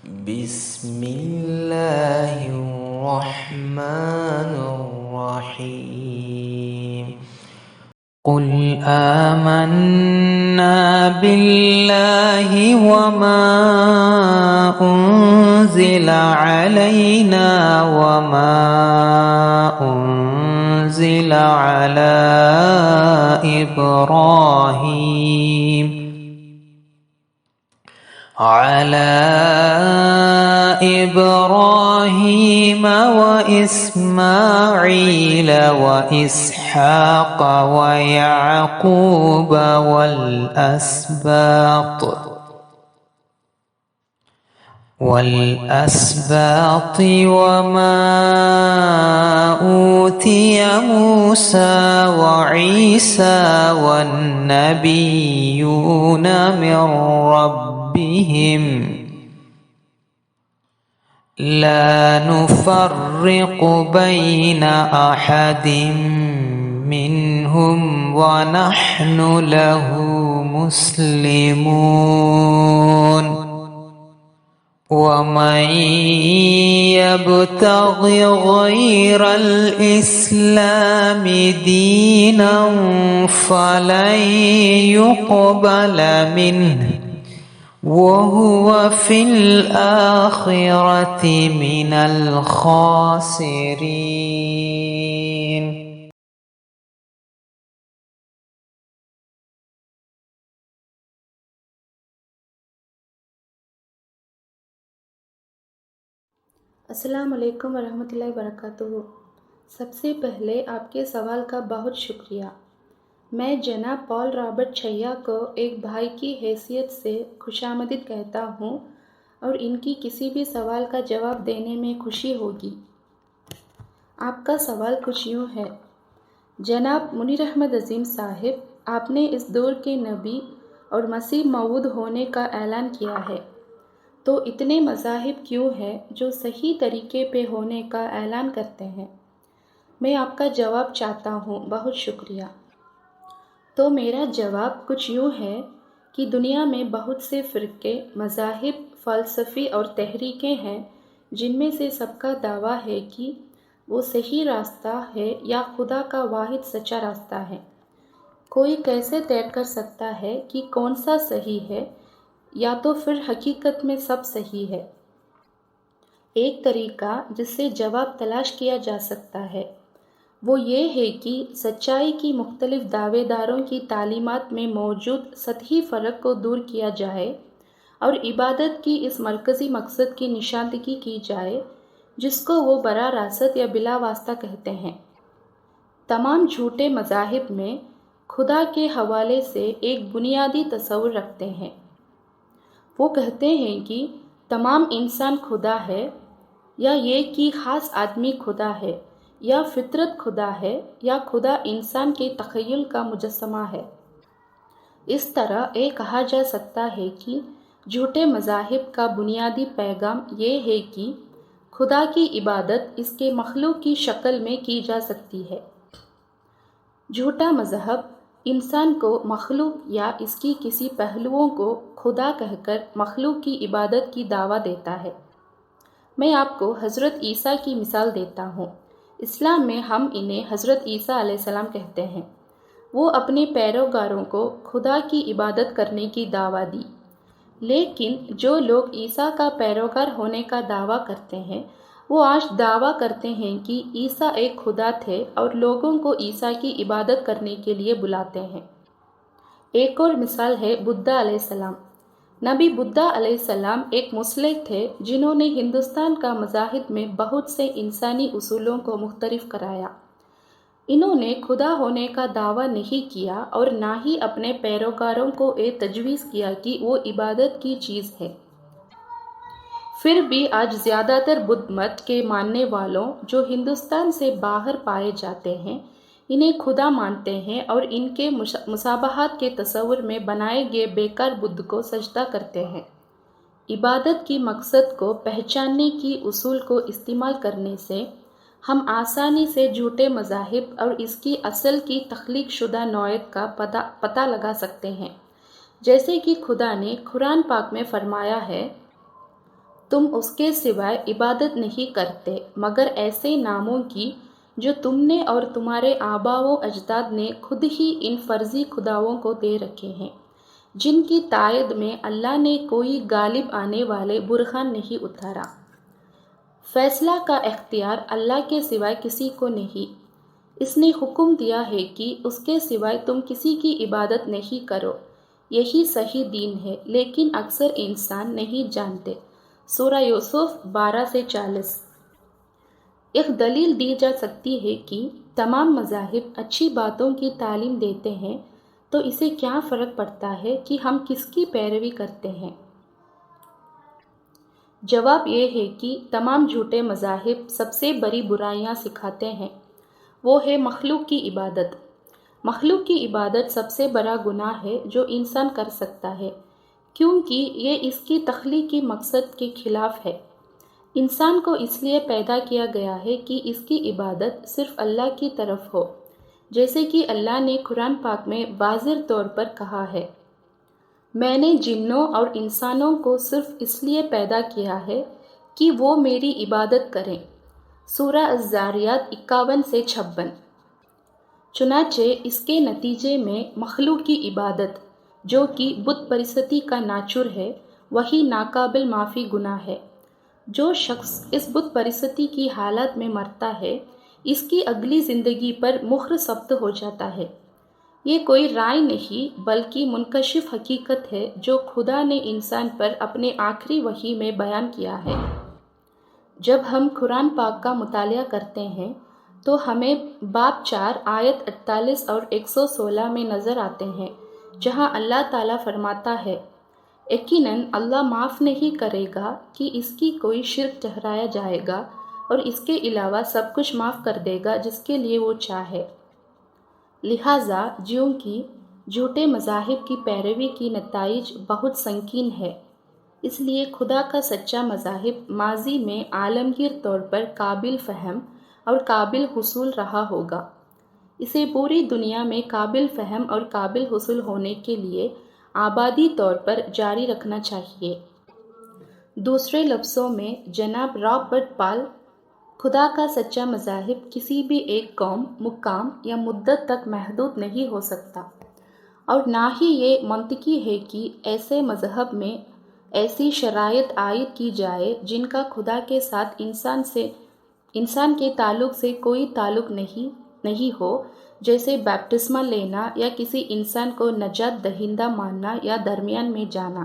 بسم الله الرحمن الرحيم قل آمنا بالله وما أنزل علينا وما أنزل على إبراهيم وإسماعيل وإسحاق ويعقوب والأسباط وما أوتي موسى وعيسى والنبيون من ربهم لا نفرق بين أحد منهم ونحن له مسلمون ومن يبتغ غير الإسلام دينا فلن يقبل منه وهو في الآخرة من الخاسرين. السلام علیکم ورحمۃ اللہ وبرکاتہ۔ سب سے پہلے آپ کے سوال کا بہت شکریہ۔ میں جناب پال رابرٹ چھیا کو ایک بھائی کی حیثیت سے خوش آمدید کہتا ہوں اور ان کی کسی بھی سوال کا جواب دینے میں خوشی ہوگی۔ آپ کا سوال کچھ یوں ہے: جناب منیر احمد عظیم صاحب، آپ نے اس دور کے نبی اور مسیح موعود ہونے کا اعلان کیا ہے، تو اتنے مذاہب کیوں ہیں جو صحیح طریقے پہ ہونے کا اعلان کرتے ہیں؟ میں آپ کا جواب چاہتا ہوں۔ بہت شکریہ۔ تو میرا جواب کچھ یوں ہے کہ دنیا میں بہت سے فرقے، مذاہب، فلسفے اور تحریکیں ہیں جن میں سے سب کا دعویٰ ہے کہ وہ صحیح راستہ ہے یا خدا کا واحد سچا راستہ ہے۔ کوئی کیسے طے کر سکتا ہے کہ کون سا صحیح ہے، یا تو پھر حقیقت میں سب صحیح ہے؟ ایک طریقہ جس سے جواب تلاش کیا جا سکتا ہے وہ یہ ہے کہ سچائی کی مختلف دعوے داروں کی تعلیمات میں موجود سطحی فرق کو دور کیا جائے اور عبادت کی اس مرکزی مقصد کی نشاندہی کی جائے جس کو وہ براہ راست یا بلا واسطہ کہتے ہیں۔ تمام جھوٹے مذاہب میں خدا کے حوالے سے ایک بنیادی تصور رکھتے ہیں۔ وہ کہتے ہیں کہ تمام انسان خدا ہے، یا یہ کہ خاص آدمی خدا ہے، یا فطرت خدا ہے، یا خدا انسان کے تخیل کا مجسمہ ہے۔ اس طرح یہ کہا جا سکتا ہے کہ جھوٹے مذاہب کا بنیادی پیغام یہ ہے کہ خدا کی عبادت اس کے مخلوق کی شکل میں کی جا سکتی ہے۔ جھوٹا مذہب انسان کو مخلوق یا اس کی کسی پہلوؤں کو خدا کہہ کر مخلوق کی عبادت کی دعویٰ دیتا ہے۔ میں آپ کو حضرت عیسیٰ کی مثال دیتا ہوں۔ اسلام میں ہم انہیں حضرت عیسیٰ علیہ السلام کہتے ہیں۔ وہ اپنے پیروکاروں کو خدا کی عبادت کرنے کی دعویٰ دی، لیکن جو لوگ عیسیٰ کا پیروکار ہونے کا دعویٰ کرتے ہیں وہ آج دعویٰ کرتے ہیں کہ عیسیٰ ایک خدا تھے اور لوگوں کو عیسیٰ کی عبادت کرنے کے لیے بلاتے ہیں۔ ایک اور مثال ہے بدھا علیہ السلام۔ نبی بدھا علیہ السلام ایک مصلح تھے جنہوں نے ہندوستان کا مذاہب میں بہت سے انسانی اصولوں کو مختلف کرایا۔ انہوں نے خدا ہونے کا دعویٰ نہیں کیا اور نہ ہی اپنے پیروکاروں کو یہ تجویز کیا کہ وہ عبادت کی چیز ہے۔ پھر بھی آج زیادہ تر بدھ مت کے ماننے والوں جو ہندوستان سے باہر پائے جاتے ہیں انہیں خدا مانتے ہیں اور ان کے مشابہات کے تصور میں بنائے گئے بیکار بدھ کو سجدہ کرتے ہیں۔ عبادت کی مقصد کو پہچاننے کی اصول کو استعمال کرنے سے ہم آسانی سے جھوٹے مذاہب اور اس کی اصل کی تخلیق شدہ نوعیت کا پتہ لگا سکتے ہیں، جیسے کہ خدا نے قرآن پاک میں فرمایا ہے: تم اس کے سوائے عبادت نہیں کرتے مگر ایسے ناموں کی جو تم نے اور تمہارے آباء و اجداد نے خود ہی ان فرضی خداؤں کو دے رکھے ہیں، جن کی تائید میں اللہ نے کوئی غالب آنے والے برہان نہیں اتارا۔ فیصلہ کا اختیار اللہ کے سوائے کسی کو نہیں۔ اس نے حکم دیا ہے کہ اس کے سوائے تم کسی کی عبادت نہیں کرو، یہی صحیح دین ہے، لیکن اکثر انسان نہیں جانتے۔ سورہ یوسف 12-40۔ ایک دلیل دی جا سکتی ہے کہ تمام مذاہب اچھی باتوں کی تعلیم دیتے ہیں، تو اسے کیا فرق پڑتا ہے کہ ہم کس کی پیروی کرتے ہیں؟ جواب یہ ہے کہ تمام جھوٹے مذاہب سب سے بڑی برائیاں سکھاتے ہیں، وہ ہے مخلوق کی عبادت۔ مخلوق کی عبادت سب سے بڑا گناہ ہے جو انسان کر سکتا ہے، کیونکہ یہ اس کی تخلیقی مقصد کے خلاف ہے۔ انسان کو اس لیے پیدا کیا گیا ہے کہ اس کی عبادت صرف اللہ کی طرف ہو، جیسے کہ اللہ نے قرآن پاک میں واضح طور پر کہا ہے، میں نے جنوں اور انسانوں کو صرف اس لیے پیدا کیا ہے کہ وہ میری عبادت کریں۔ سورہ الذاریات 51-56۔ چنانچہ اس کے نتیجے میں مخلوق کی عبادت، جو کہ بت پرستی کا ناچر ہے، وہی ناقابل معافی گناہ ہے۔ جو شخص اس بت پرستی کی حالت میں مرتا ہے، اس کی اگلی زندگی پر مہر ثبت ہو جاتا ہے۔ یہ کوئی رائے نہیں بلکہ منکشف حقیقت ہے جو خدا نے انسان پر اپنے آخری وحی میں بیان کیا ہے۔ جب ہم قرآن پاک کا مطالعہ کرتے ہیں تو ہمیں باب 4 آیت 48 اور 116 میں نظر آتے ہیں، جہاں اللہ تعالیٰ فرماتا ہے، یقیناً اللہ معاف نہیں کرے گا کہ اس کی کوئی شرک ٹھہرایا جائے گا، اور اس کے علاوہ سب کچھ معاف کر دے گا جس کے لیے وہ چاہے۔ لہٰذا جیوں کی جھوٹے مذاہب کی پیروی کی نتائج بہت سنگین ہے، اس لیے خدا کا سچا مذہب ماضی میں عالمگیر طور پر قابل فہم اور قابل حصول رہا ہوگا۔ اسے پوری دنیا میں قابل فہم اور قابل حصول ہونے کے لیے آبادی طور پر جاری رکھنا چاہیے۔ دوسرے لفظوں میں جناب رابرٹ پال، خدا کا سچا مذہب کسی بھی ایک قوم، مقام یا مدت تک محدود نہیں ہو سکتا، اور نہ ہی یہ منطقی ہے کہ ایسے مذہب میں ایسی شرائط عائد کی جائے جن کا خدا کے ساتھ انسان کے تعلق سے کوئی تعلق نہیں ہو، جیسے بپتسمہ لینا یا کسی انسان کو نجات دہندہ ماننا یا درمیان میں جانا۔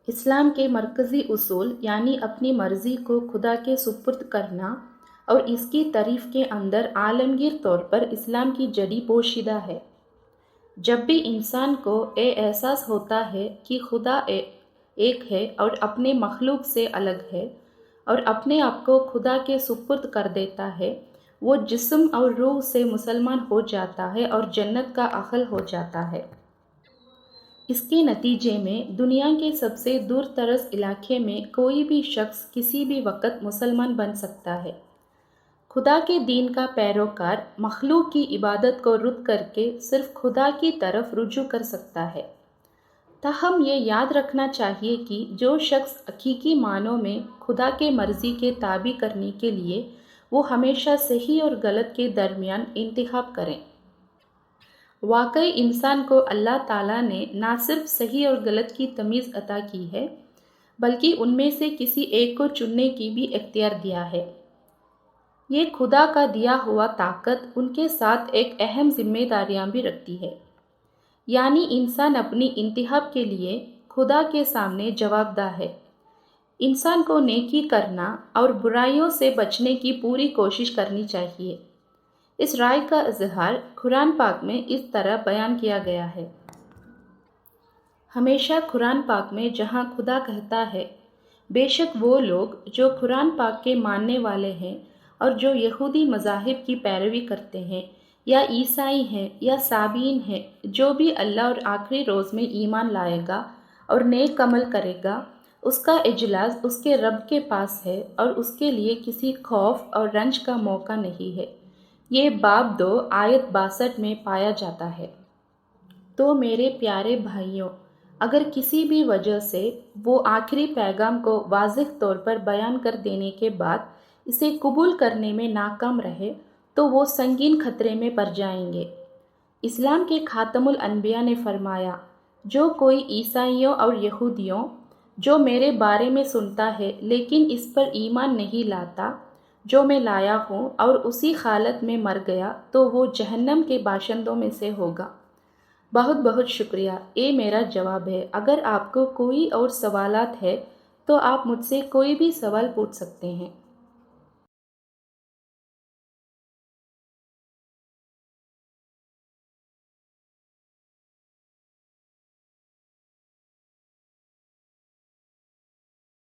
اسلام کے مرکزی اصول یعنی اپنی مرضی کو خدا کے سپرد کرنا اور اس کی تعریف کے اندر عالمگیر طور پر اسلام کی جڑی پوشیدہ ہے۔ جب بھی انسان کو یہ احساس ہوتا ہے کہ خدا ایک ہے اور اپنے مخلوق سے الگ ہے، اور اپنے آپ کو خدا کے سپرد کر دیتا ہے، وہ جسم اور روح سے مسلمان ہو جاتا ہے اور جنت کا اہل ہو جاتا ہے۔ اس کے نتیجے میں دنیا کے سب سے دور دراز علاقے میں کوئی بھی شخص کسی بھی وقت مسلمان بن سکتا ہے۔ خدا کے دین کا پیروکار مخلوق کی عبادت کو رد کر کے صرف خدا کی طرف رجوع کر سکتا ہے۔ تاہم یہ یاد رکھنا چاہیے کہ جو شخص حقیقی معنوں میں خدا کے مرضی کے تابع کرنے کے لیے، وہ ہمیشہ صحیح اور غلط کے درمیان انتخاب کریں۔ واقعی انسان کو اللہ تعالیٰ نے نہ صرف صحیح اور غلط کی تمیز عطا کی ہے، بلکہ ان میں سے کسی ایک کو چننے کی بھی اختیار دیا ہے۔ یہ خدا کا دیا ہوا طاقت ان کے ساتھ ایک اہم ذمہ داریاں بھی رکھتی ہے، یعنی انسان اپنی انتخاب کے لیے خدا کے سامنے جواب دہ ہے۔ انسان کو نیکی کرنا اور برائیوں سے بچنے کی پوری کوشش کرنی چاہیے۔ اس رائے کا اظہار قرآن پاک میں اس طرح بیان کیا گیا ہے۔ ہمیشہ قرآن پاک میں جہاں خدا کہتا ہے، بے شک وہ لوگ جو قرآن پاک کے ماننے والے ہیں اور جو یہودی مذاہب کی پیروی کرتے ہیں، یا عیسائی ہیں یا سابین ہیں، جو بھی اللہ اور آخری روز میں ایمان لائے گا اور نیک عمل کرے گا، اس کا اجلاس اس کے رب کے پاس ہے اور اس کے لیے کسی خوف اور رنج کا موقع نہیں ہے۔ یہ باب 2 آیت 62 میں پایا جاتا ہے۔ تو میرے پیارے بھائیوں، اگر کسی بھی وجہ سے وہ آخری پیغام کو واضح طور پر بیان کر دینے کے بعد اسے قبول کرنے میں ناکام رہے تو وہ سنگین خطرے میں پڑ جائیں گے۔ اسلام کے خاتم الانبیاء نے فرمایا، جو کوئی عیسائیوں اور یہودیوں جو میرے بارے میں سنتا ہے لیکن اس پر ایمان نہیں لاتا جو میں لایا ہوں اور اسی حالت میں مر گیا تو وہ جہنم کے باشندوں میں سے ہوگا۔ بہت بہت شکریہ، یہ میرا جواب ہے۔ اگر آپ کو کوئی اور سوالات ہے تو آپ مجھ سے کوئی بھی سوال پوچھ سکتے ہیں۔